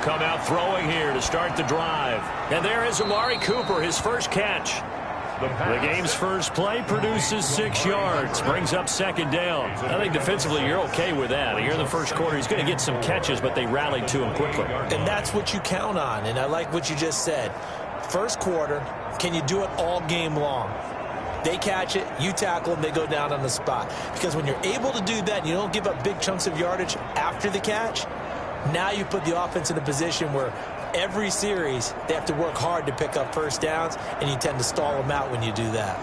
come out throwing here to start the drive. And there is Amari Cooper, his first catch. The game's first play produces 6 yards, brings up second down. I think defensively you're okay with that. Here in the first quarter, he's going to get some catches, but they rallied to him quickly. And that's what you count on, and I like what you just said. First quarter, can you do it all game long? They catch it, you tackle them, they go down on the spot. Because when you're able to do that and you don't give up big chunks of yardage after the catch, now you put the offense in a position where every series they have to work hard to pick up first downs, and you tend to stall them out when you do that.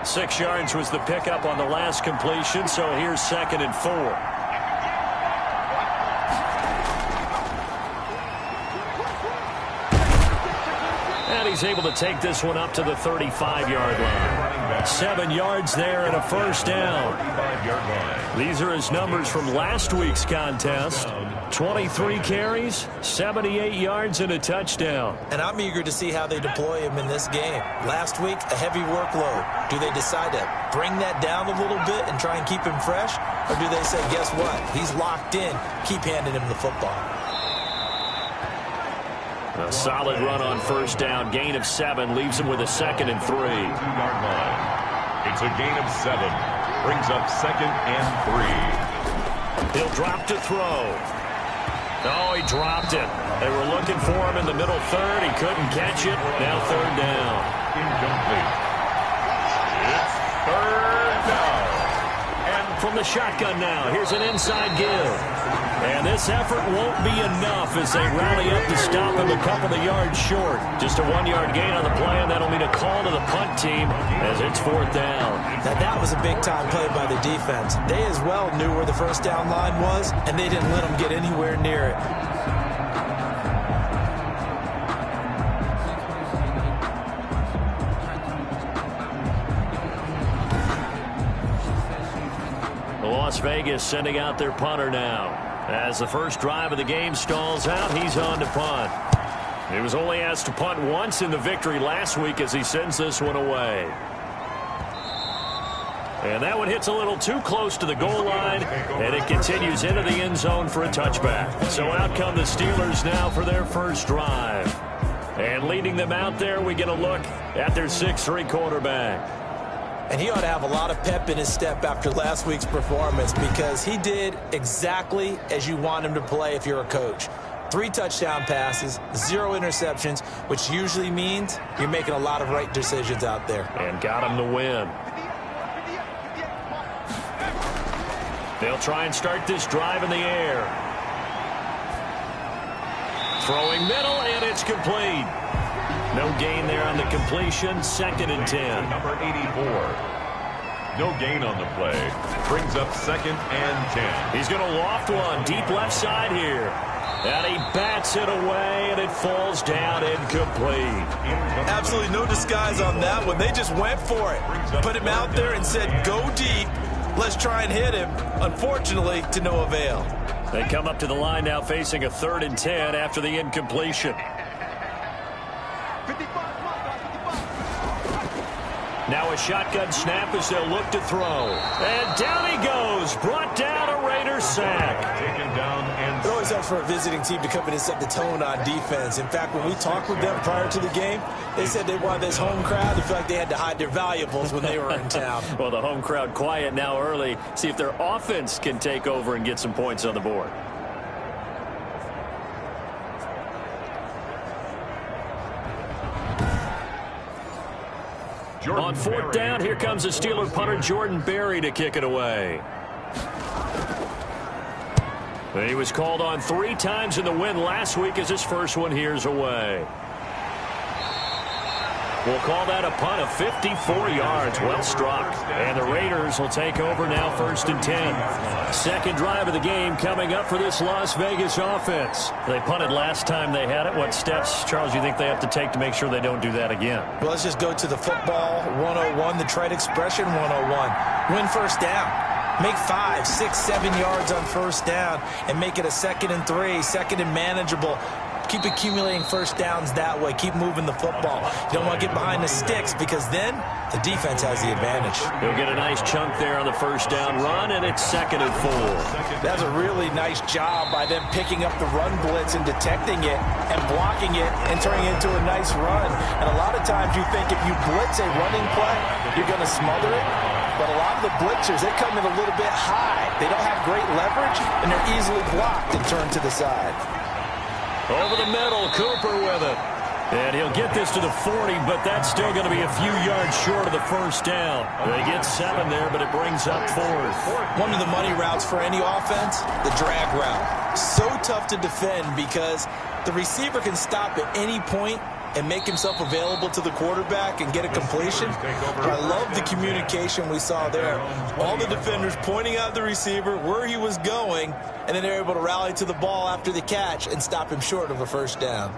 Six yards was the pickup on the last completion, so here's 2nd and 4. And he's able to take this one up to the 35-yard line. 7 yards there and a first down. These are his numbers from last week's contest. 23 carries, 78 yards, and a touchdown. And I'm eager to see how they deploy him in this game. Last week, a heavy workload. Do they decide to bring that down a little bit and try and keep him fresh? Or do they say, guess what? He's locked in. Keep handing him the football. A solid run on first down. Gain of 7 leaves him with a 2nd and 3. It's a gain of 7. Brings up 2nd and 3. He'll drop to throw. Oh, he dropped it. They were looking for him in the middle third. He couldn't catch it. Now 3rd down. Incomplete. It's 3rd down. And from the shotgun now, here's an inside give. And this effort won't be enough as they rally up to stop him a couple of yards short. Just a 1-yard gain on the play, and that'll mean a call to the punt team as it's 4th down. Now, that was a big-time play by the defense. They as well knew where the first down line was, and they didn't let them get anywhere near it. Las Vegas sending out their punter now. As the first drive of the game stalls out, he's on to punt. He was only asked to punt once in the victory last week as he sends this one away. And that one hits a little too close to the goal line, and it continues into the end zone for a touchback. So out come the Steelers now for their first drive. And leading them out there, we get a look at their 6'3" quarterback. And he ought to have a lot of pep in his step after last week's performance, because he did exactly as you want him to play if you're a coach. 3 touchdown passes, 0 interceptions, which usually means you're making a lot of right decisions out there. And got him to win. They'll try and start this drive in the air. Throwing middle, and it's complete. No gain there on the completion. 2nd and 10. Number 84. No gain on the play. Brings up 2nd and 10. He's going to loft one deep left side here. And he bats it away, and it falls down incomplete. Absolutely no disguise on that one. They just went for it. Put him out there and said, go deep. Let's try and hit him. Unfortunately, to no avail. They come up to the line now facing a 3rd and 10 after the incompletion. Now a shotgun snap as they'll look to throw. And down he goes. Brought down, a Raiders sack. Taken down and It always helps for a visiting team to come in and set the tone on defense. In fact, when we talked with them prior to the game, they said they wanted this home crowd to feel like they had to hide their valuables when they were in town. Well, the home crowd quiet now early. See if their offense can take over and get some points on the board. On 4th down, here comes the Steeler punter Jordan Berry to kick it away. He was called on 3 times in the win last week as his first one here's away. We'll call that a punt of 54 yards. Well struck. And the Raiders will take over now 1st and 10. Second drive of the game coming up for this Las Vegas offense. They punted last time they had it. What steps, Charles, you think they have to take to make sure they don't do that again? Well, let's just go to the football 101, the trade expression 101. Win first down. Make 5, 6, 7 yards on first down and make it a 2nd and 3, 2nd and manageable. Keep accumulating first downs that way. Keep moving the football. You don't want to get behind the sticks because then the defense has the advantage. He'll get a nice chunk there on the first down run, and it's 2nd and 4. That's a really nice job by them picking up the run blitz and detecting it and blocking it and turning it into a nice run. And a lot of times you think if you blitz a running play, you're going to smother it. But a lot of the blitzers, they come in a little bit high. They don't have great leverage, and they're easily blocked and turned to the side. Over the middle, Cooper with it. And he'll get this to the 40, but that's still going to be a few yards short of the first down. They get 7 there, but it brings up 4th. One of the money routes for any offense, the drag route. So tough to defend because the receiver can stop at any point and make himself available to the quarterback and get a completion. But I love the communication we saw there. All the defenders pointing out the receiver, where he was going, and then they're able to rally to the ball after the catch and stop him short of a first down.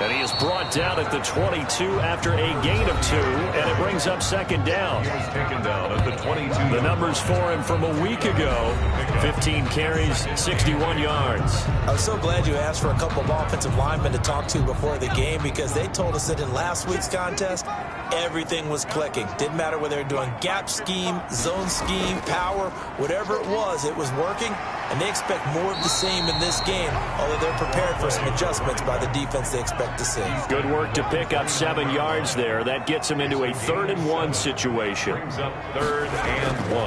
And he is brought down at the 22 after a gain of 2, and it brings up 2nd down. He was taken down at the 22. The numbers for him from a week ago, 15 carries, 61 yards. I was so glad you asked for a couple of offensive linemen to talk to before the game because they told us that in last week's contest, everything was clicking. Didn't matter whether they were doing gap scheme, zone scheme, power, whatever it was working. And they expect more of the same in this game, although they're prepared for some adjustments by the defense they expect to see. Good work to pick up 7 yards there. That gets him into a 3rd and 1 situation. Brings up 3rd and 1.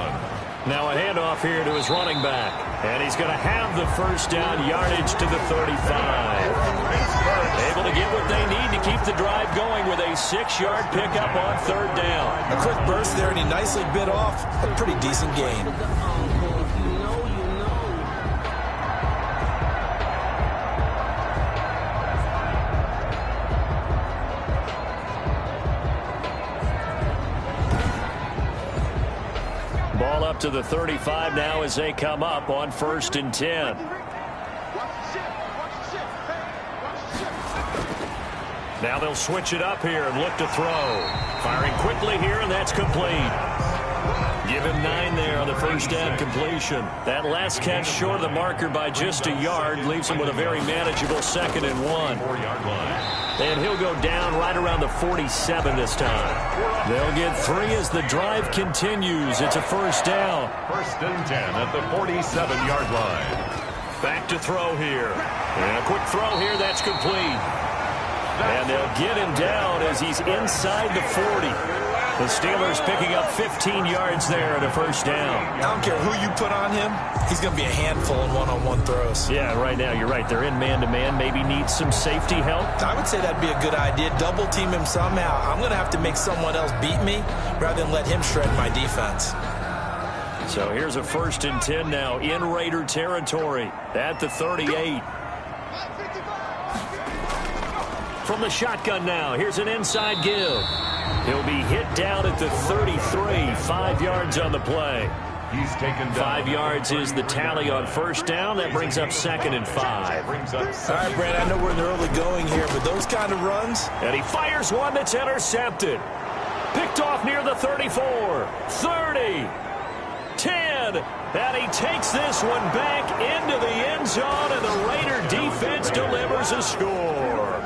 Now a handoff here to his running back. And he's going to have the first down yardage to the 35. Able to get what they need to keep the drive going with a 6-yard pickup on 3rd down. A quick burst there, and he nicely bit off a pretty decent gain. Ball up to the 35 now as they come up on 1st and 10. Now they'll switch it up here and look to throw. Firing quickly here, and that's complete. Give him 9 there on the first down completion. That last catch short of the marker by just a yard leaves him with a very manageable 2nd and 1. 4-yard line. And he'll go down right around the 47 this time. They'll get 3 as the drive continues. It's a first down. 1st and 10 at the 47-yard line. Back to throw here. And a quick throw here. That's complete. And they'll get him down as he's inside the 40. The Steelers picking up 15 yards there at a first down. I don't care who you put on him. He's going to be a handful in one-on-one throws. Yeah, right now you're right. They're in man-to-man. Maybe need some safety help. I would say that'd be a good idea. Double team him somehow. I'm going to have to make someone else beat me rather than let him shred my defense. So here's a 1st and 10 now in Raider territory at the 38. From the shotgun now, here's an inside give. He'll be hit down at the 33, 5 yards on the play. He's taken down. 5 yards is the tally on first down. That brings up 2nd and 5. Brings up 2nd. All right, Brad, I know we're in the early going here, but those kind of runs. And he fires one that's intercepted. Picked off near the 34, 30, 10. And he takes this one back into the end zone, and the Raider defense delivers a score.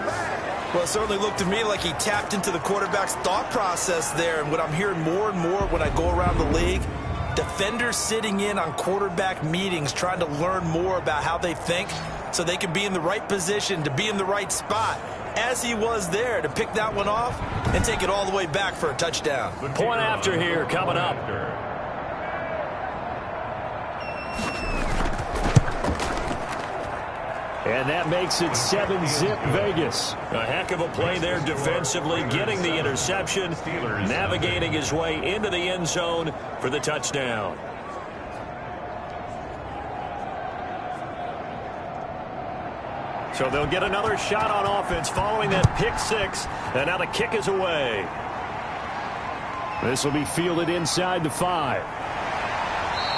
Well, it certainly looked to me like he tapped into the quarterback's thought process there. And what I'm hearing more and more when I go around the league, defenders sitting in on quarterback meetings trying to learn more about how they think so they can be in the right position to be in the right spot, as he was there to pick that one off and take it all the way back for a touchdown. Point after here coming up. And that makes it 7-zip Vegas. A heck of a play there defensively, getting the interception, navigating his way into the end zone for the touchdown. So they'll get another shot on offense following that pick 6, and now the kick is away. This will be fielded inside the 5.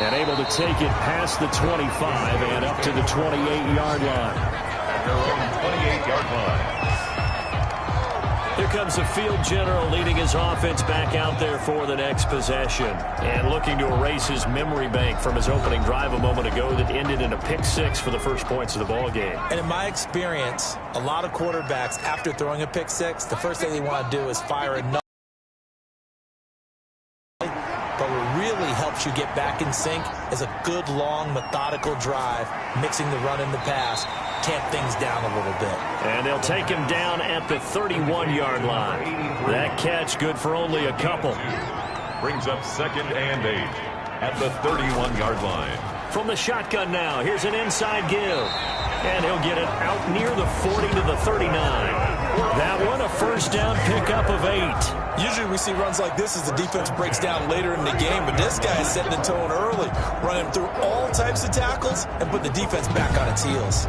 And able to take it past the 25 and up to the 28-yard line. At their own 28-yard line. Here comes the field general leading his offense back out there for the next possession. And looking to erase his memory bank from his opening drive a moment ago that ended in a pick-6 for the first points of the ball game. And in my experience, a lot of quarterbacks, after throwing a pick-6, the first thing they want to do is fire another. But what really helps you get back in sync is a good, long, methodical drive, mixing the run and the pass, tamp things down a little bit. And they'll take him down at the 31-yard line. That catch good for only a couple. Brings up 2nd and 8 at the 31-yard line. From the shotgun now, here's an inside give. And he'll get it out near the 40 to the 39. That one, a first down pickup of 8. Usually we see runs like this as the defense breaks down later in the game, but this guy is setting the tone early, running through all types of tackles and putting the defense back on its heels.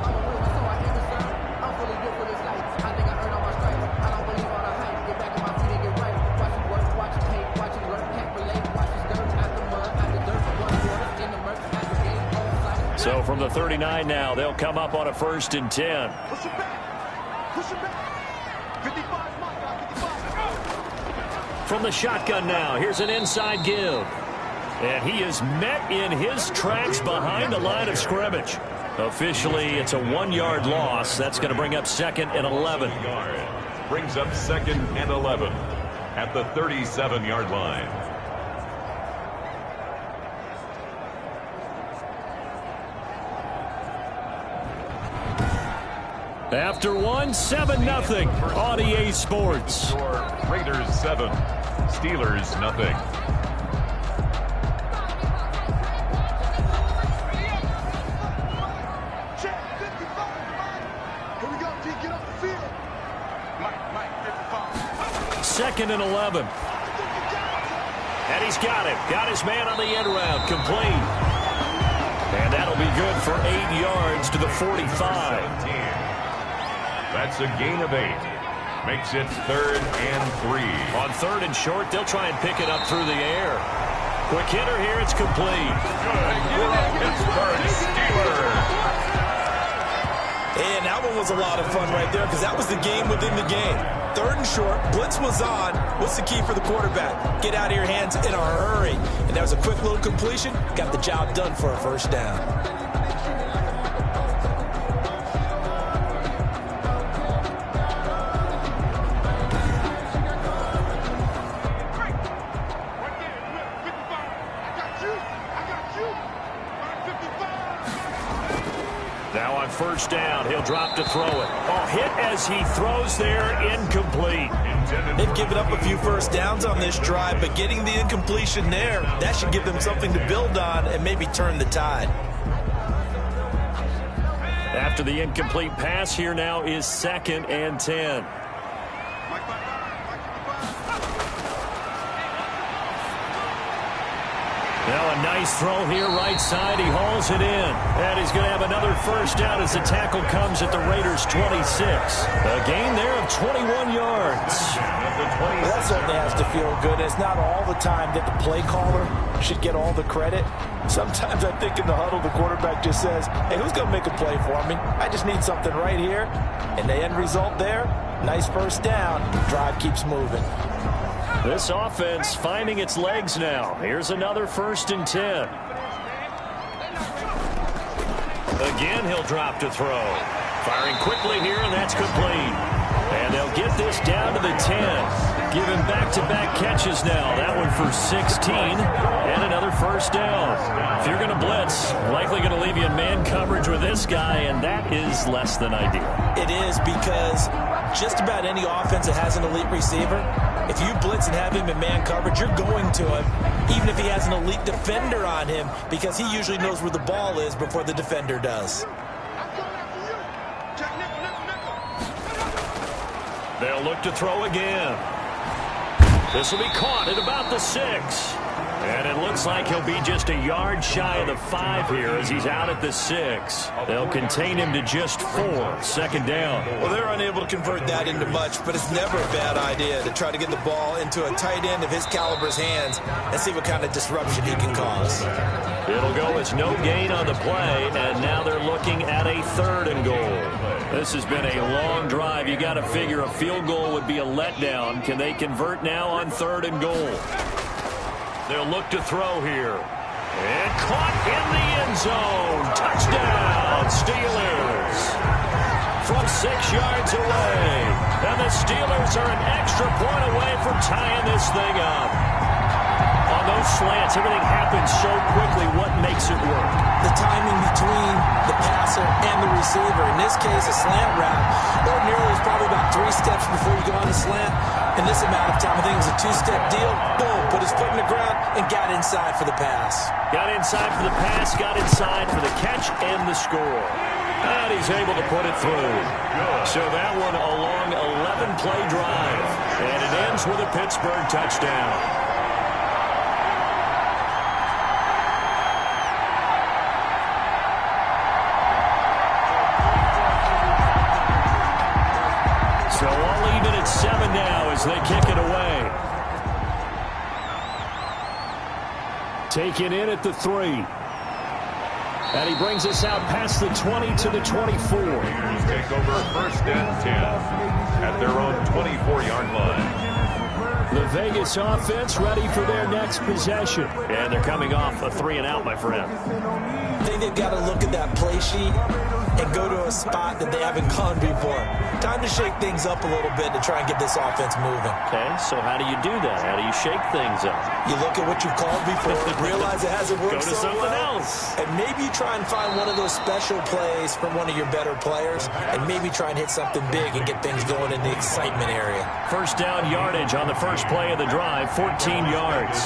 So from the 39 now, they'll come up on a 1st and 10. Push it back. Push it back. 55, Mike. 55. From the shotgun now, here's an inside give. And he is met in his tracks behind the line of scrimmage. Officially, it's a 1-yard loss. That's going to bring up 2nd and 11. Brings up 2nd and 11 at the 37-yard line. After 1, 7-0 on EA Sports. Raiders 7, Steelers nothing. Check 55, Mike. Here we go, T. Get off the field. Mike, 55. 2nd and 11. And he's got it. Got his man on the end route. Complete. And that'll be good for 8 yards to the 45. 17. That's a gain of 8. Makes it 3rd and 3. On 3rd and short, they'll try and pick it up through the air. Quick hitter here, it's complete. Good. Pittsburgh Steelers. And that one was a lot of fun right there because that was the game within the game. 3rd and short, blitz was on. What's the key for the quarterback? Get out of your hands in a hurry. And that was a quick little completion. Got the job done for a first down. Now on 1st down, he'll drop to throw it. Oh, hit as he throws there, incomplete. They've given up a few first downs on this drive, but getting the incompletion there, that should give them something to build on and maybe turn the tide. After the incomplete pass, here now is 2nd and 10. Now a nice throw here, right side. He hauls it in. And he's going to have another first down as the tackle comes at the Raiders' 26. A gain there of 21 yards. That certainly has to feel good. It's not all the time that the play caller should get all the credit. Sometimes I think in the huddle, the quarterback just says, hey, who's going to make a play for me? I just need something right here. And the end result there, nice first down. Drive keeps moving. This offense finding its legs now. Here's another 1st and 10. Again, he'll drop to throw. Firing quickly here, and that's complete. And they'll get this down to the 10. Give him back-to-back catches now. That one for 16, and another first down. If you're going to blitz, likely going to leave you in man coverage with this guy, and that is less than ideal. It is because just about any offense that has an elite receiver, if you blitz and have him in man coverage, you're going to him, even if he has an elite defender on him, because he usually knows where the ball is before the defender does. They'll look to throw again. This will be caught at about the 6. And it looks like he'll be just a yard shy of the 5 here as he's out at the 6. They'll contain him to just 4. 2nd down. Well, they're unable to convert that into much, but it's never a bad idea to try to get the ball into a tight end of his caliber's hands and see what kind of disruption he can cause. It'll go as no gain on the play, and now they're looking at a 3rd and goal. This has been a long drive. You got to figure a field goal would be a letdown. Can they convert now on 3rd and goal? They'll look to throw here. And caught in the end zone. Touchdown, Steelers. From 6 yards away. And the Steelers are an extra point away from tying this thing up. On those slants, everything happens so quickly. What makes it work? The timing between the passer and the receiver. In this case, a slant route. Ordinarily, it's probably about 3 steps before you go on the slant. In this amount of time, I think it was a 2-step deal. Boom, put his foot in the ground and got inside for the pass. Got inside for the pass, got inside for the catch and the score. And he's able to put it through. So that one a long 11-play drive. And it ends with a Pittsburgh touchdown. So all even at 7 now as they kick it away. Taken in at the 3. And he brings us out past the 20 to the 24. Take over 1st and 10 at their own 24-yard line. The Vegas offense ready for their next possession. And they're coming off a 3-and-out, my friend. I think they've got to look at that play sheet and go to a spot that they haven't gone before. Time to shake things up a little bit to try and get this offense moving. Okay, so how do you do that? How do you shake things up? You look at what you've called before, realize it hasn't worked Go to so something well, else. and maybe you try and find one of those special plays from one of your better players, and maybe try and hit something big and get things going in the excitement area. First down yardage on the first play of the drive, 14 yards.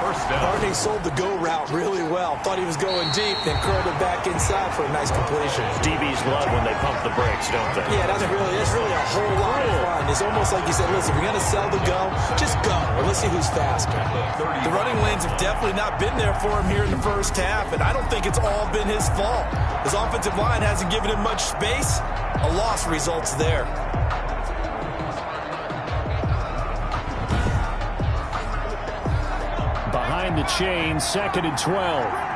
First down. Barney sold the go route really well. Thought he was going deep, then curled it back inside for a nice completion. DBs love when they pump the brakes, don't they? Yeah, that's really a whole lot of fun. It's almost like you said, listen, if you're going to sell the go, just go. Or let's see who's faster. The running lanes have definitely not been there for him here in the first half, and I don't think it's all been his fault. His offensive line hasn't given him much space. A loss results there. Behind the chain, 2nd and 12.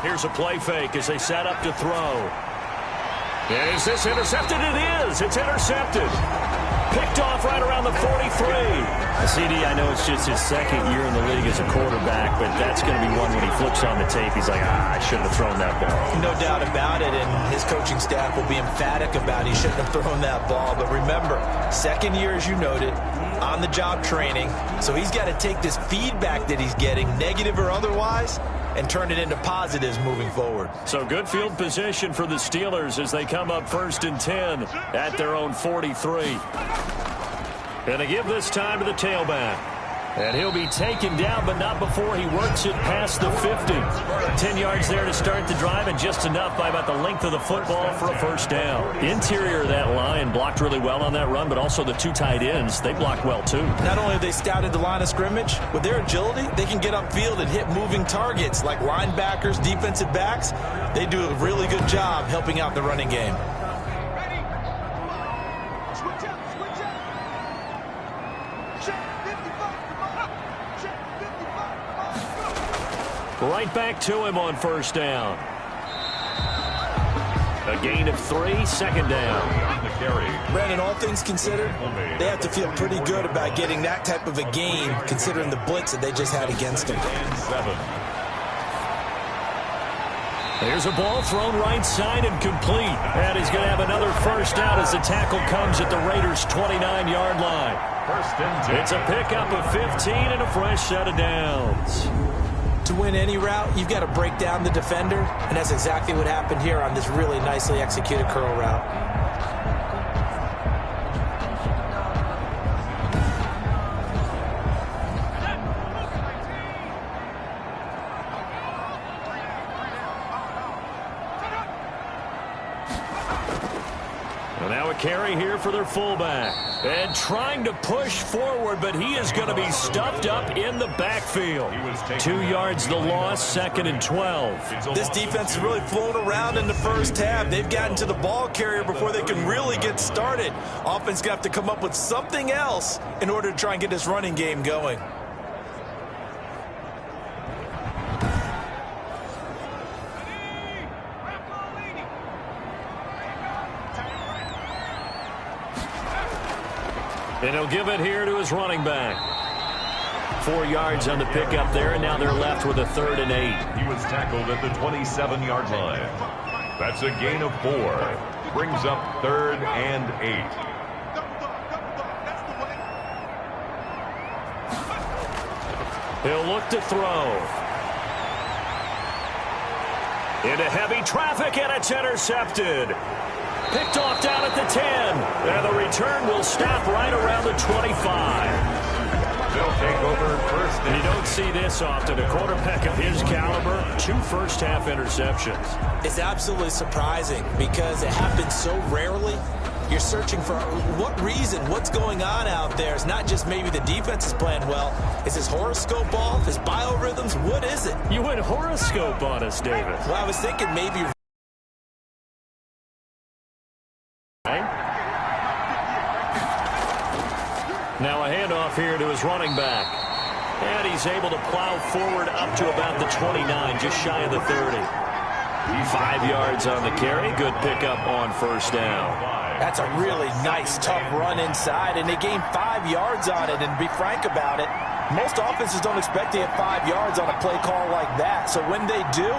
Here's a play fake as they set up to throw. Is this intercepted? It is. It's intercepted. Picked off right around the 43. CD, I know it's just his 2nd year in the league as a quarterback, but that's going to be one when he flips on the tape. He's like, I shouldn't have thrown that ball. No doubt about it, and his coaching staff will be emphatic about he shouldn't have thrown that ball. But remember, 2nd year, as you noted, on-the-job training. So he's got to take this feedback that he's getting, negative or otherwise, and turn it into positives moving forward. So good field position for the Steelers as they come up 1st and 10 at their own 43. And they give this time to the tailback. And he'll be taken down, but not before he works it past the 50. 10 yards there to start the drive, and just enough by about the length of the football for a first down. Interior of that line blocked really well on that run, but also the 2 tight ends, they blocked well too. Not only have they scouted the line of scrimmage, with their agility, they can get upfield and hit moving targets like linebackers, defensive backs. They do a really good job helping out the running game. Right back to him on first down. A gain of 3, 2nd down. The carry. Brandon, all things considered, they have to feel pretty good about getting that type of a gain, considering the blitz that they just had against them. And 7. There's a ball thrown right side and complete. And he's going to have another first down as the tackle comes at the Raiders' 29-yard line. 1st and 10. It's a pickup of 15 and a fresh set of downs. To win any route, you've got to break down the defender, and that's exactly what happened here on this really nicely executed curl route. Well, now a carry carry here for their fullback. And trying to push forward, but he is going to be stuffed up in the backfield. 2 yards the loss, 2nd and 12. This defense has really flown around in the first half. They've gotten to the ball carrier before they can really get started. Offense going to have to come up with something else in order to try and get this running game going. And he'll give it here to his running back. 4 yards on the pickup there, and now they're left with a 3rd and 8. He was tackled at the 27-yard line. That's a gain of 4. Brings up 3rd and 8. He'll look to throw. Into heavy traffic, and it's intercepted. Picked off down at the 10. And the return will stop right around the 25. They'll take over first. And you don't see this often. A quarterback of his caliber, 2 first-half interceptions. It's absolutely surprising because it happens so rarely. You're searching for what reason, what's going on out there. It's not just maybe the defense is playing well. Is his horoscope off? His biorhythms? What is it? You went horoscope on us, David. Well, I was thinking maybe... Now a handoff here to his running back. And he's able to plow forward up to about the 29, just shy of the 30. 5 yards on the carry. Good pickup on first down. That's a really nice, tough run inside, and they gained 5 yards on it. And to be frank about it, most offenses don't expect to hit 5 yards on a play call like that. So when they do,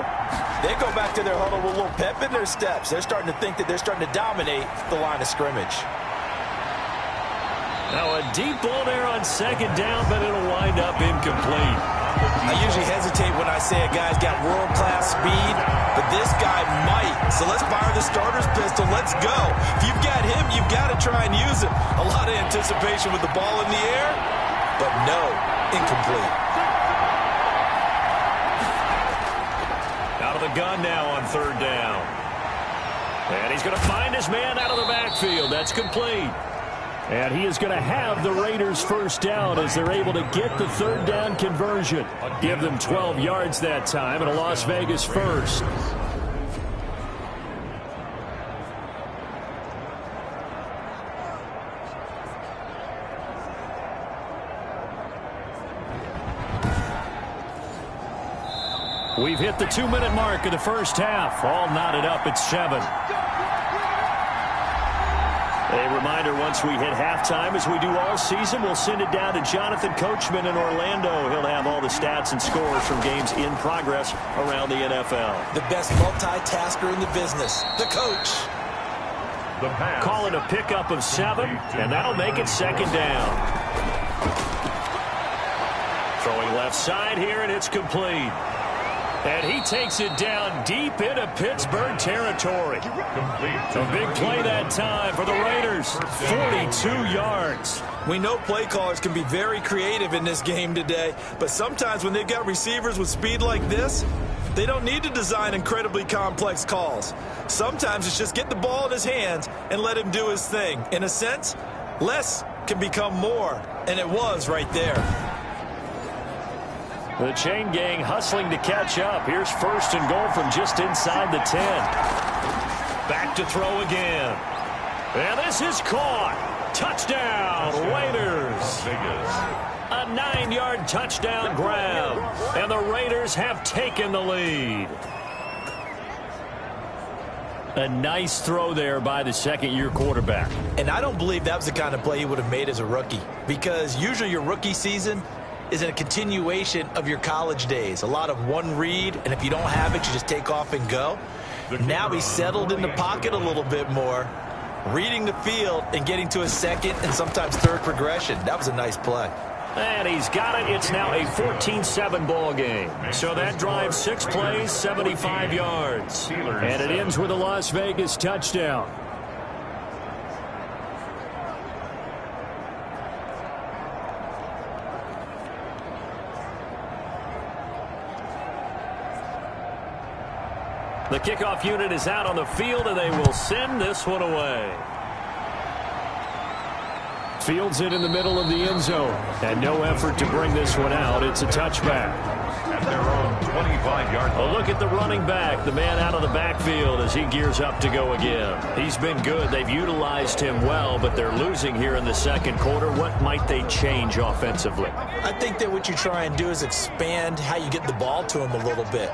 they go back to their huddle with a little pep in their steps. They're starting to think that they're starting to dominate the line of scrimmage. Now a deep ball there on 2nd down, but it'll wind up incomplete. I usually hesitate when I say a guy's got world-class speed, but this guy might. So let's fire the starter's pistol. Let's go. If you've got him, you've got to try and use him. A lot of anticipation with the ball in the air, but no, incomplete. Out of the gun now on 3rd down. And he's going to find his man out of the backfield. That's complete. And he is going to have the Raiders first down as they're able to get the 3rd down conversion. Give them 12 yards that time and a Las Vegas first. We've hit the 2-minute mark of the first half. All knotted up at 7. A reminder, once we hit halftime, as we do all season, we'll send it down to Jonathan Coachman in Orlando. He'll have all the stats and scores from games in progress around the NFL. The best multitasker in the business, the coach. Call it a pickup of 7, and that'll make it 2nd down. Throwing left side here, and it's complete. And he takes it down deep into Pittsburgh territory. A big play that time for the Raiders. 42 yards. We know play callers can be very creative in this game today, but sometimes when they've got receivers with speed like this, they don't need to design incredibly complex calls. Sometimes it's just get the ball in his hands and let him do his thing. In a sense, less can become more, and it was right there. The chain gang hustling to catch up. Here's 1st and goal from just inside the 10. Back to throw again. And this is caught. Touchdown, Raiders. A 9-yard touchdown grab. And the Raiders have taken the lead. A nice throw there by the 2nd-year quarterback. And I don't believe that was the kind of play he would have made as a rookie, because usually your rookie season is in a continuation of your college days. A lot of one read, and if you don't have it, you just take off and go. Now he's settled in the pocket a little bit more, reading the field and getting to a 2nd and sometimes 3rd progression. That was a nice play. And he's got it. It's now a 14-7 ball game. So that drive, 6 plays, 75 yards. And it ends with a Las Vegas touchdown. The kickoff unit is out on the field, and they will send this one away. Fields it in the middle of the end zone. And no effort to bring this one out. It's a touchback. At their own 25-yard line. A look at the running back, the man out of the backfield as he gears up to go again. He's been good. They've utilized him well, but they're losing here in the second quarter. What might they change offensively? I think that what you try and do is expand how you get the ball to him a little bit.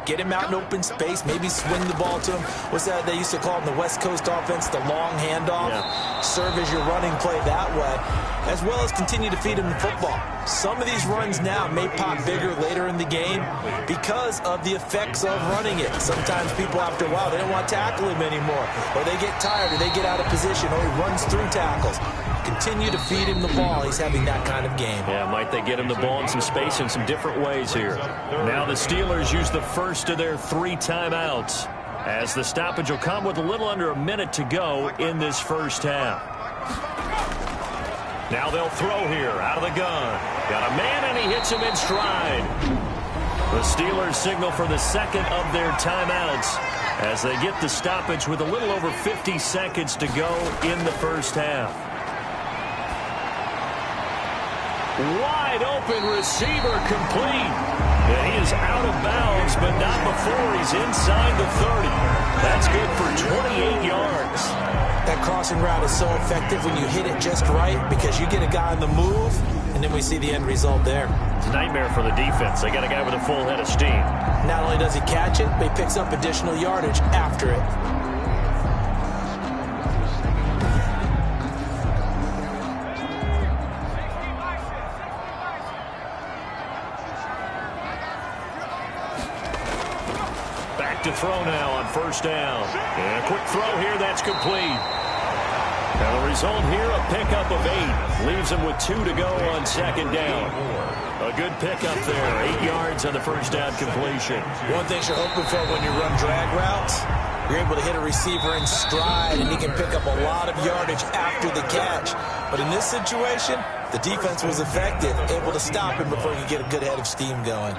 Get him out in open space, maybe swing the ball to him. What's that they used to call in the West Coast offense, the long handoff? Yeah. Serve as your running play that way, as well as continue to feed him the football. Some of these runs now may pop bigger later in the game because of the effects of running it. Sometimes people, after a while, they don't want to tackle him anymore, or they get tired, or they get out of position, or he runs through tackles. Continue to feed him the ball. He's having that kind of game. Yeah, might they get him the ball in some space in some different ways here. Now the Steelers use the first of their 3 timeouts as the stoppage will come with a little under a minute to go in this first half. Now they'll throw here out of the gun. Got a man, and he hits him in stride. The Steelers signal for the second of their timeouts as they get the stoppage with a little over 50 seconds to go in the first half. Wide open receiver complete. And he is out of bounds, but not before he's inside the 30. That's good for 28 yards. That crossing route is so effective when you hit it just right because you get a guy on the move, and then we see the end result there. It's a nightmare for the defense. They got a guy with a full head of steam. Not only does he catch it, but he picks up additional yardage after it. To throw now on first down. And a quick throw here, that's complete. Now the result here, a pickup of 8. Leaves him with 2 to go on second down. A good pickup there, 8 yards on the first down completion. One thing you're hoping for when you run drag routes, you're able to hit a receiver in stride, and he can pick up a lot of yardage after the catch. But in this situation, the defense was effective, able to stop him before he could get a good head of steam going.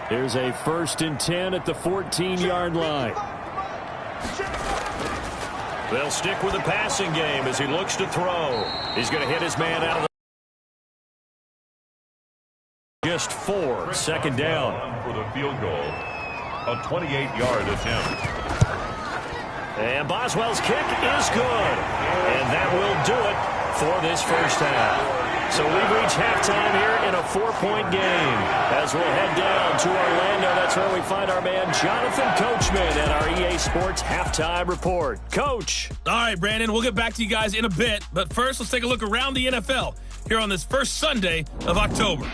Here's a 1st and 10 at the 14-yard line. They'll stick with the passing game as he looks to throw. He's going to hit his man out of the... Just 4, second down. For the field goal, a 28-yard attempt. And Boswell's kick is good. And that will do it for this first half. So we've reached halftime here in a 4-point game. As we'll head down to Orlando, that's where we find our man Jonathan Coachman at our EA Sports Halftime Report. Coach. All right, Brandon, we'll get back to you guys in a bit. But first, let's take a look around the NFL here on this first Sunday of October.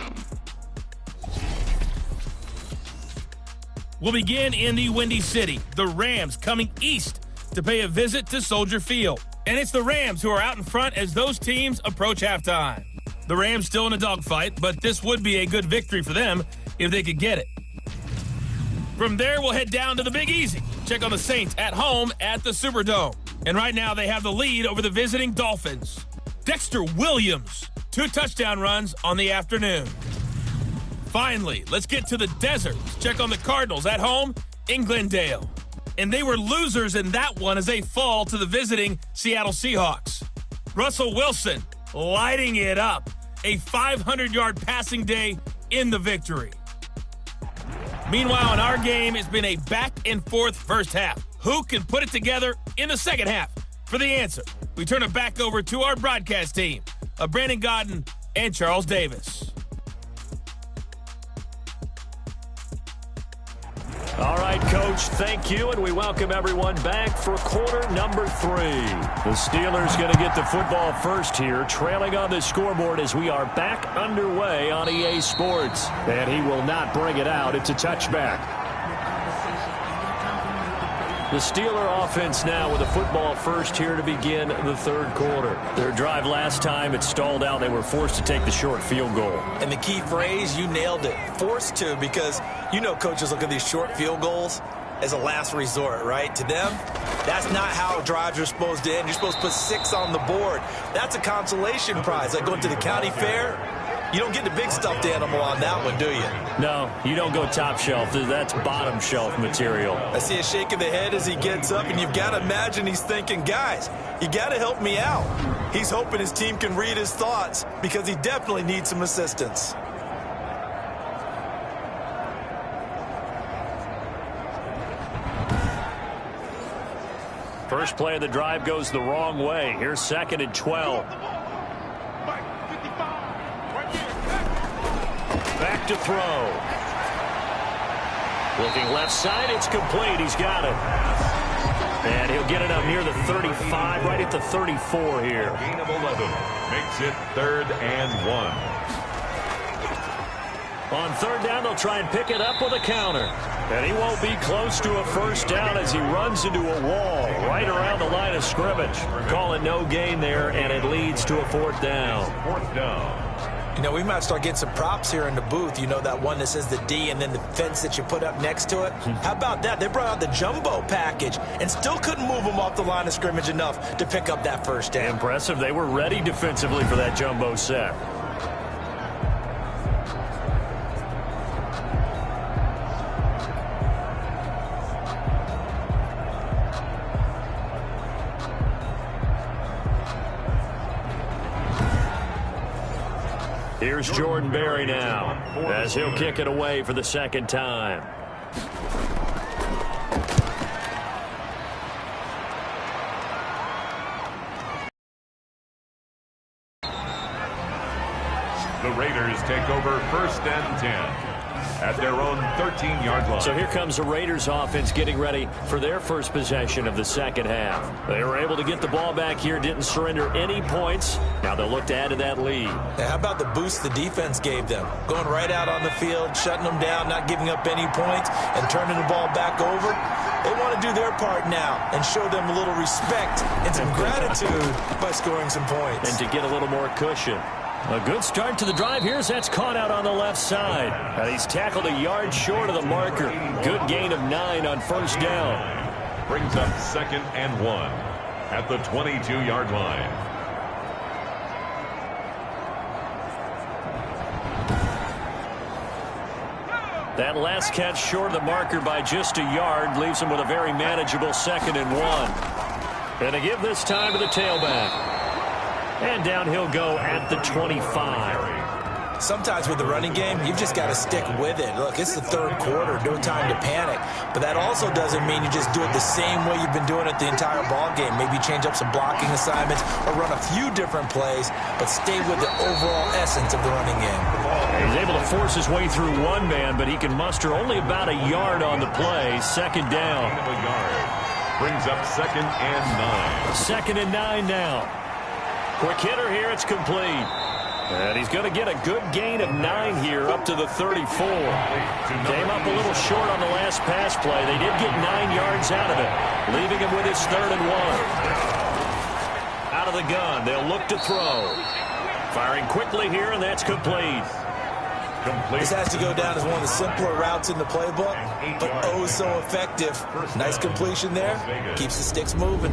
We'll begin in the Windy City. The Rams coming east to pay a visit to Soldier Field. And it's the Rams who are out in front as those teams approach halftime. The Rams still in a dogfight, but this would be a good victory for them if they could get it. From there, we'll head down to the Big Easy. Check on the Saints at home at the Superdome. And right now, they have the lead over the visiting Dolphins. Dexter Williams, 2 touchdown runs on the afternoon. Finally, let's get to the desert. Check on the Cardinals at home in Glendale. And they were losers in that one as they fall to the visiting Seattle Seahawks. Russell Wilson lighting it up. A 500-yard passing day in the victory. Meanwhile, in our game, it's been a back-and-forth first half. Who can put it together in the second half? For the answer, we turn it back over to our broadcast team of Brandon Godden and Charles Davis. All right, Coach, thank you, and we welcome everyone back for quarter number 3. The Steelers going to get the football first here, trailing on the scoreboard as we are back underway on EA Sports. And he will not bring it out. It's a touchback. The Steeler offense now with the football first here to begin the third quarter. Their drive last time, it stalled out. They were forced to take the short field goal. And the key phrase, you nailed it, forced to, because you know coaches look at these short field goals as a last resort, right? To them, that's not how drives are supposed to end. You're supposed to put 6 on the board. That's a consolation prize. Like going to the county fair, You don't get the big stuffed animal on that one, do you? No, you don't go top shelf. That's bottom shelf material. I see a shake of the head as he gets up, and you've got to imagine he's thinking, guys, you got to help me out. He's hoping his team can read his thoughts because he definitely needs some assistance. First play of the drive goes the wrong way. Here's 2nd and 12. Back to throw. Looking left side, it's complete. He's got it. And he'll get it up near the 35, right at the 34 here. Gain of 11 makes it 3rd and 1. On 3rd down, they'll try and pick it up with a counter. And he won't be close to a first down as he runs into a wall right around the line of scrimmage. Call it no gain there, and it leads to a 4th down. 4th down. You know, we might start getting some props here in the booth. You know, that one that says the D and then the fence that you put up next to it? How about that? They brought out the jumbo package and still couldn't move them off the line of scrimmage enough to pick up that first down. Impressive. They were ready defensively for that jumbo set. Here's Jordan Berry now as he'll kick it away for the 2nd time. The Raiders take over 1st and 10 at their own 13-yard line. So here comes the Raiders offense getting ready for their first possession of the 2nd half. They were able to get the ball back here, didn't surrender any points. Now they'll look to add to that lead. Now, how about the boost the defense gave them? Going right out on the field, shutting them down, not giving up any points, and turning the ball back over. They want to do their part now and show them a little respect and some gratitude by scoring some points. And to get a little more cushion. A good start to the drive. Here's that's caught out on the left side. And he's tackled a yard short of the marker. Good gain of 9 on 1st down. Brings up 2nd and 1 at the 22-yard line. That last catch short of the marker by just a yard leaves him with a very manageable 2nd and 1. And to give this time to the tailback. And down he'll go at the 25. Sometimes with the running game, you've just got to stick with it. Look, it's the 3rd quarter, no time to panic. But that also doesn't mean you just do it the same way you've been doing it the entire ball game. Maybe change up some blocking assignments or run a few different plays, but stay with the overall essence of the running game. He's able to force his way through one man, but he can muster only about a yard on the play. 2nd down. Brings up 2nd and 9. 2nd and 9 now. Quick hitter here, it's complete. And he's going to get a good gain of 9 here up to the 34. Came up a little short on the last pass play. They did get 9 yards out of it, leaving him with his 3rd and 1. Out of the gun, they'll look to throw. Firing quickly here, and that's complete. This has to go down as one of the simpler routes in the playbook, but oh so effective. Nice completion there. Keeps the sticks moving.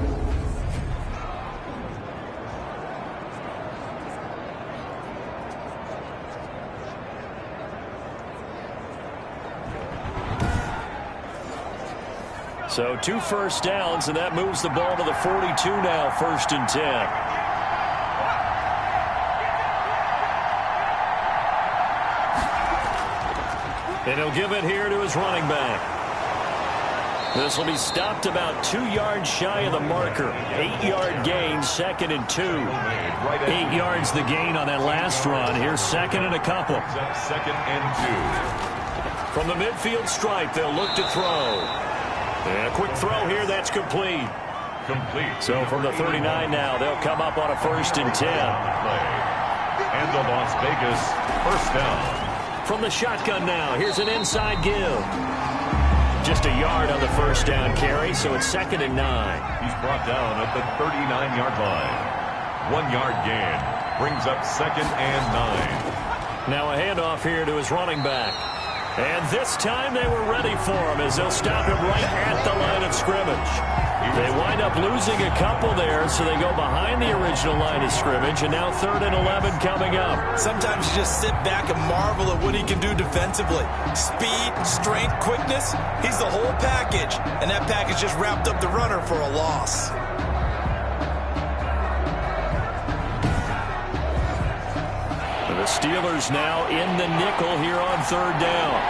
So 2 first downs, and that moves the ball to the 42 now, 1st and 10. And he'll give it here to his running back. This will be stopped about 2 yards shy of the marker. 8-yard gain, 2nd and 2. 8 yards the gain on that last run. Here's 2nd and a couple. 2nd and 2. From the midfield stripe, they'll look to throw. And a quick throw here, that's complete. So from the 39 now, they'll come up on a 1st and 10. And the Las Vegas 1st down. From the shotgun now, here's an inside give. Just a yard on the 1st down carry, so it's 2nd and 9. He's brought down at the 39-yard line. 1-yard gain. Brings up 2nd and 9. Now a handoff here to his running back. And this time they were ready for him as they'll stop him right at the line of scrimmage. They wind up losing a couple there, so they go behind the original line of scrimmage, and now 3rd and 11 coming up. Sometimes you just sit back and marvel at what he can do defensively. Speed, strength, quickness, he's the whole package, and that package just wrapped up the runner for a loss. The Steelers now in the nickel here on 3rd down.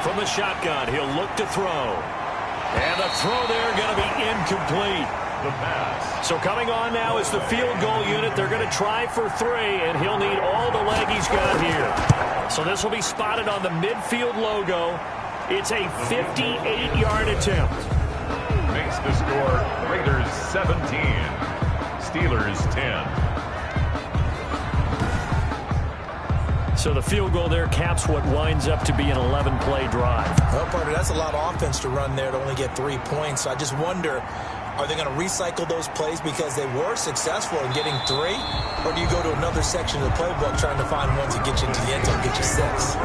From the shotgun, he'll look to throw. And the throw there going to be incomplete. The pass. So coming on now is the field goal unit. They're going to try for 3, and he'll need all the leg he's got here. So this will be spotted on the midfield logo. It's a 58-yard attempt. Makes the score Raiders 17, Steelers 10. So the field goal there caps what winds up to be an 11-play drive. Well, partner, that's a lot of offense to run there to only get 3 points. So I just wonder, are they going to recycle those plays because they were successful in getting 3? Or do you go to another section of the playbook trying to find one to get you into the end zone, get you 6?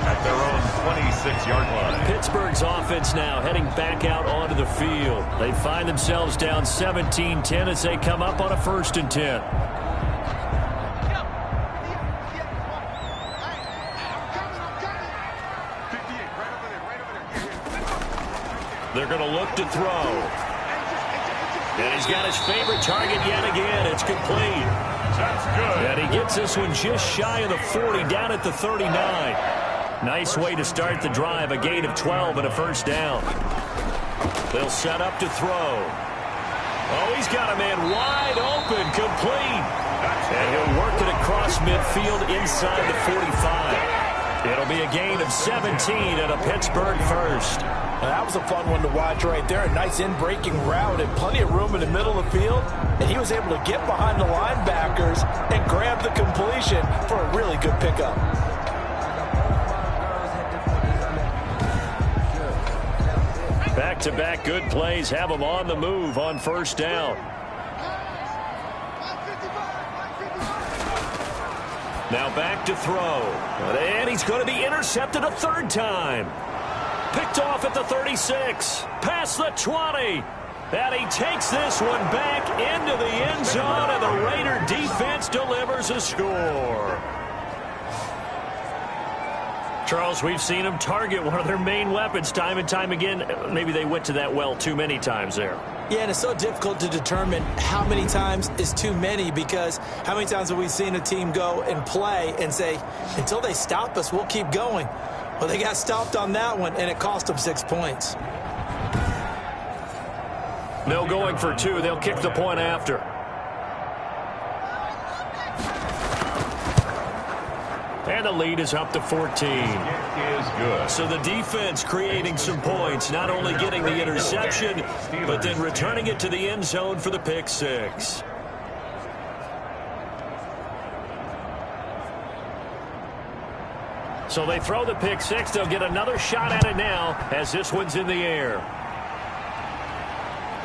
At their own 26-yard line. Pittsburgh's offense now heading back out onto the field. They find themselves down 17-10 as they come up on a 1st and 10. They're going to look to throw. And he's got his favorite target yet again. It's complete. That's good. And he gets this one just shy of the 40, down at the 39. Nice way to start the drive, a gain of 12 and a 1st down. They'll set up to throw. Oh, he's got a man wide open, complete. And he'll work it across midfield inside the 45. It'll be a gain of 17 and a Pittsburgh 1st. Now, that was a fun one to watch right there. A nice in-breaking route and plenty of room in the middle of the field. And he was able to get behind the linebackers and grab the completion for a really good pickup. Back-to-back good plays have him on the move on 1st down. Now back to throw. And he's going to be intercepted a 3rd time. Picked off at the 36. Past the 20. And he takes this one back into the end zone, and the Raider defense delivers a score. Charles, we've seen them target one of their main weapons time and time again. Maybe they went to that well too many times there. Yeah, and it's so difficult to determine how many times is too many, because how many times have we seen a team go and play and say, until they stop us, we'll keep going. Well, they got stopped on that one, and it cost them 6 points. No going for 2. They'll kick the point after. And the lead is up to 14. It is good. So the defense creating some points, not only getting the interception, but then returning it to the end zone for the pick 6. So they throw the pick 6. They'll get another shot at it now as this one's in the air.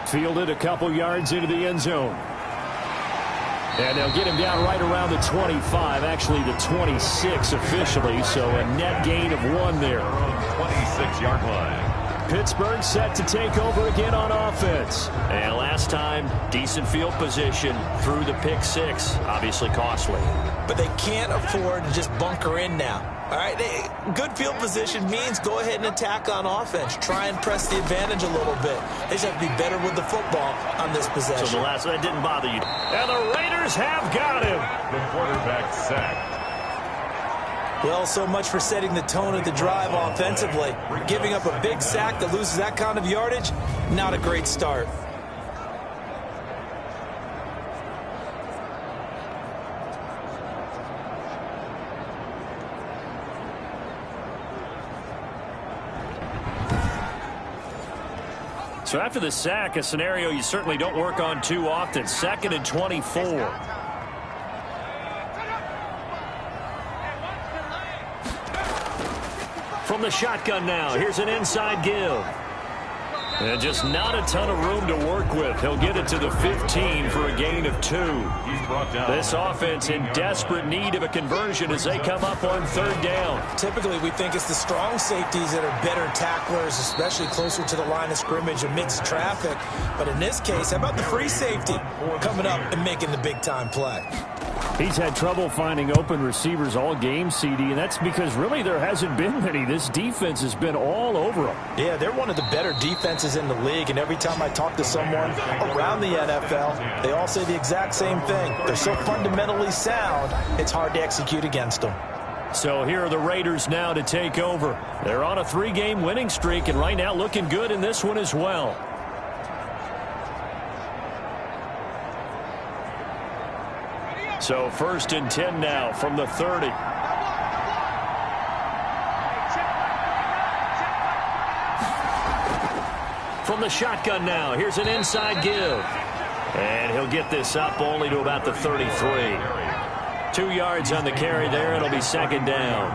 Fielded a couple yards into the end zone. And they'll get him down right around the 25, actually the 26 officially, so a net gain of 1 there. 26-yard line. Pittsburgh set to take over again on offense. And last time, decent field position through the pick 6, obviously costly. But they can't afford to just bunker in now. All right, good field position means go ahead and attack on offense. Try and press the advantage a little bit. They just have to be better with the football on this possession. So the last one didn't bother you. And the Raiders have got him. The quarterback sacked. Well, so much for setting the tone of the drive offensively. Giving up a big sack that loses that kind of yardage, not a great start. So after the sack, a scenario you certainly don't work on too often. 2nd and 24. From the shotgun now, here's an inside give. And just not a ton of room to work with. He'll get it to the 15 for a gain of 2. This offense in desperate need of a conversion as they come up on 3rd down. Typically, we think it's the strong safeties that are better tacklers, especially closer to the line of scrimmage amidst traffic. But in this case, how about the free safety coming up and making the big-time play? He's had trouble finding open receivers all game, CD, and that's because really there hasn't been many. This defense has been all over them. Yeah, they're one of the better defenses in the league, and every time I talk to someone around the NFL, they all say the exact same thing. They're so fundamentally sound, it's hard to execute against them. So here are the Raiders now to take over. They're on a 3-game winning streak, and right now looking good in this one as well. So 1st and 10 now from the 30. From the shotgun now, here's an inside give. And he'll get this up only to about the 33. 2 yards on the carry there. It'll be 2nd down.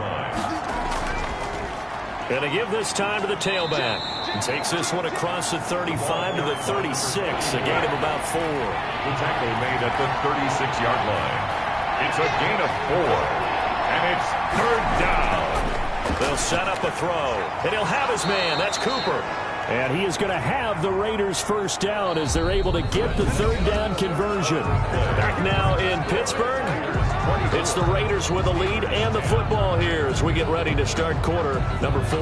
Going to give this time to the tailback. And takes this one across the 35 to the 36. A gain of about 4. The tackle made at the 36-yard line. It's a gain of 4. And it's 3rd down. They'll set up a throw. And he'll have his man. That's Cooper. And he is going to have the Raiders' 1st down as they're able to get the 3rd down conversion. Back now in Pittsburgh. It's the Raiders with the lead and the football here as we get ready to start quarter number 4.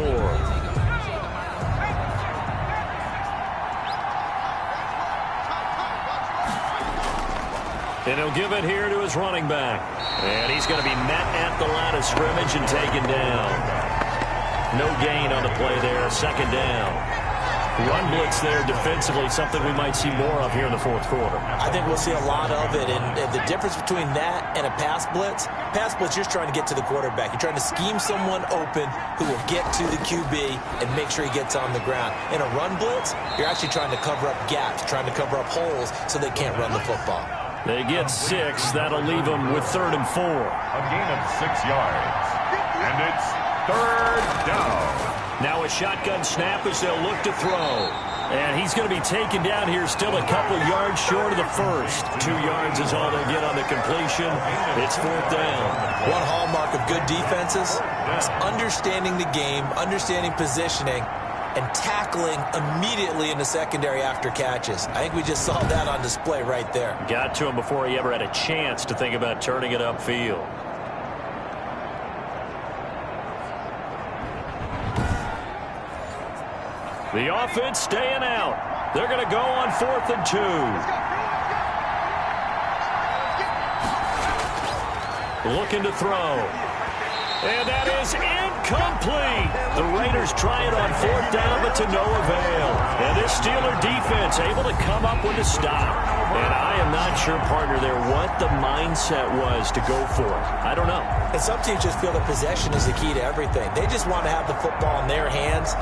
And he'll give it here to his running back. And he's going to be met at the line of scrimmage and taken down. No gain on the play there. 2nd down. Run blitz there defensively, something we might see more of here in the 4th quarter. I think we'll see a lot of it, and the difference between that and a pass blitz, you're just trying to get to the quarterback. You're trying to scheme someone open who will get to the QB and make sure he gets on the ground. In a run blitz, you're actually trying to cover up gaps, trying to cover up holes so they can't run the football. They get 6. That'll leave them with 3rd and 4. A gain of 6 yards. And it's 3rd down. Now a shotgun snap as they'll look to throw. And he's going to be taken down here still a couple yards short of the 1st. 2 yards is all they'll get on the completion. It's 4th down. One hallmark of good defenses is understanding the game, understanding positioning, and tackling immediately in the secondary after catches. I think we just saw that on display right there. Got to him before he ever had a chance to think about turning it upfield. The offense staying out. They're going to go on 4th and 2. Looking to throw. And that is incomplete. The Raiders try it on 4th down, but to no avail. And this Steeler defense able to come up with a stop. And I am not sure, partner, there what the mindset was to go for it. I don't know. And some teams just feel that possession is the key to everything. They just want to have the football in their hands.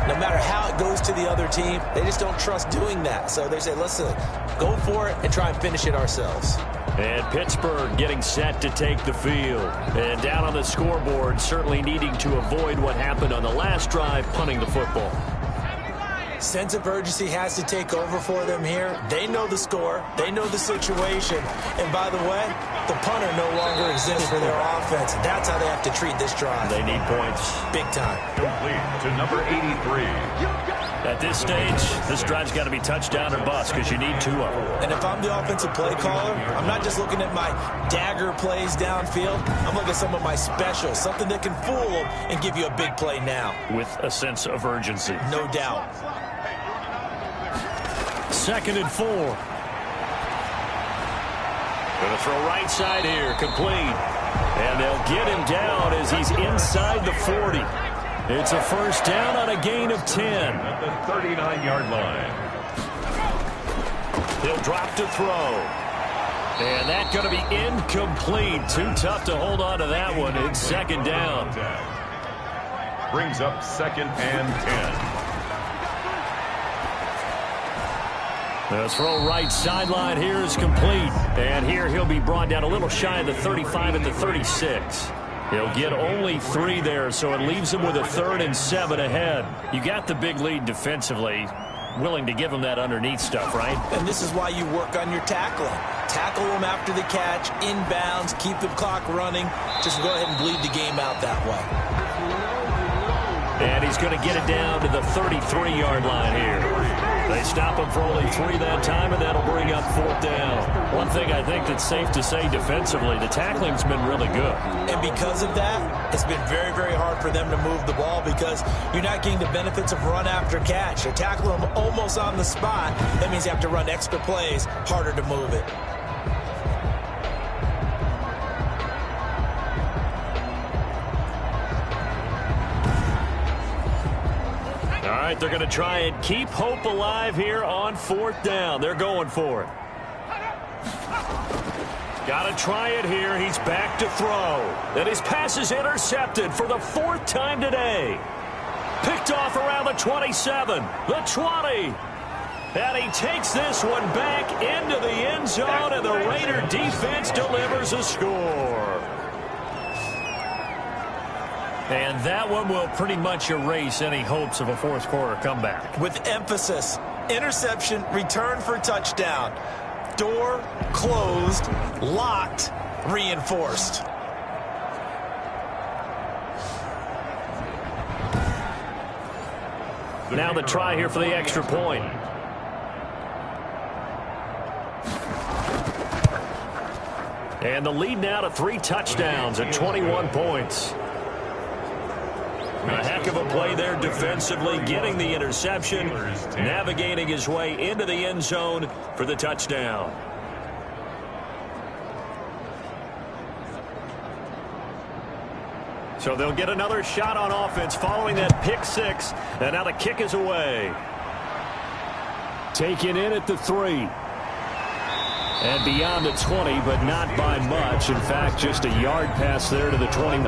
No matter how it goes to the other team, they just don't trust doing that. So they say, listen, go for it and try and finish it ourselves. And Pittsburgh getting set to take the field. And down on the scoreboard, certainly needing to avoid what happened on the last drive, punting the football. Sense of urgency has to take over for them here. They know the score. They know the situation. And by the way, the punter no longer exists for their offense. That's how they have to treat this drive. They need points. Big time. Complete to number 83. At this stage, this drive's got to be touchdown or bust because you need 2 of them. And if I'm the offensive play caller, I'm not just looking at my dagger plays downfield. I'm looking at some of my specials, something that can fool them and give you a big play now. With a sense of urgency. No doubt. 2nd and 4. Going to throw right side here, complete. And they'll get him down as he's inside the 40. It's a 1st down on a gain of 10. At the 39-yard line. He'll drop to throw. And that's going to be incomplete. Too tough to hold on to that one. It's 2nd down. Brings up 2nd and 10. The throw right sideline here is complete. And here he'll be brought down a little shy of the 35 at the 36. He'll get only 3 there, so it leaves him with a 3rd and 7 ahead. You got the big lead defensively. willing to give him that underneath stuff, right? And this is why you work on your tackling. Tackle them after the catch, inbounds, keep the clock running. Just go ahead and bleed the game out that way. And he's going to get it down to the 33-yard line here. They stop him for only 3 that time, and that'll bring up 4th down. One thing I think that's safe to say defensively, the tackling's been really good. And because of that, it's been very, very hard for them to move the ball because you're not getting the benefits of run after catch. They're tackling them almost on the spot. That means you have to run extra plays, harder to move it. All right, they're going to try and keep hope alive here on 4th down. They're going for it. Got to try it here. He's back to throw. And his pass is intercepted for the 4th time today. Picked off around the 27, the 20. And he takes this one back into the end zone, and the Raider defense delivers a score. And that one will pretty much erase any hopes of a 4th quarter comeback. With emphasis, interception, return for touchdown. Door closed, locked, reinforced. Now the try here for the extra point. And the lead now to 3 touchdowns at 21 points. A heck of a play there defensively, getting the interception, navigating his way into the end zone for the touchdown. So they'll get another shot on offense following that pick 6, and now the kick is away. Taken in at the 3. And beyond the 20, but not by much. In fact, just a yard pass there to the 20.